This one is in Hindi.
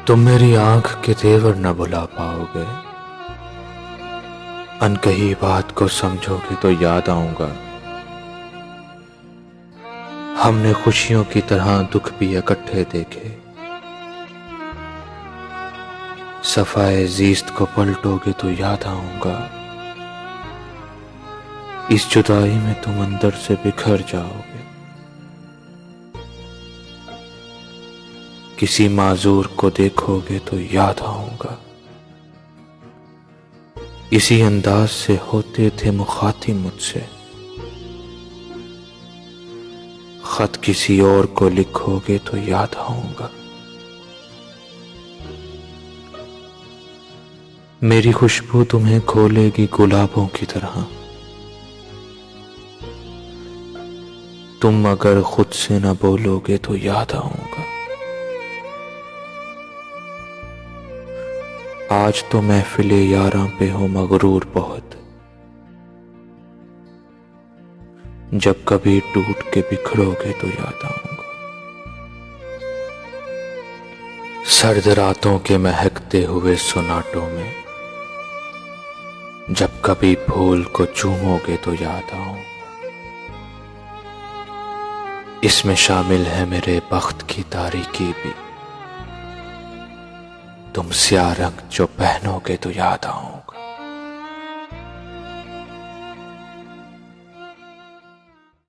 तुम मेरी आंख के तेवर न भुला पाओगे। अनकही बात को समझोगे तो याद आऊंगा। हमने खुशियों की तरह दुख भी इकट्ठे देखे। सफाए जीस्त को पलटोगे तो याद आऊंगा। इस जुदाई में तुम अंदर से बिखर जाओगे। किसी माजूर को देखोगे तो याद आऊंगा। इसी अंदाज से होते थे मुखातिब मुझसे। खत किसी और को लिखोगे तो याद आऊंगा। मेरी खुशबू तुम्हें खोलेगी गुलाबों की तरह। तुम अगर खुद से न बोलोगे तो याद आऊंगा। आज तो महफिले यारां पे हो मगरूर बहुत। जब कभी टूट के बिखरोगे तो याद आऊंगा। सर्द रातों के महकते हुए सुनाटों में जब कभी फूल को चूमोगे तो याद आऊंगा। इसमें शामिल है मेरे बख्त की तारीकी भी। तुम स्याह रंग जो पहनोगे तो याद आऊंगा।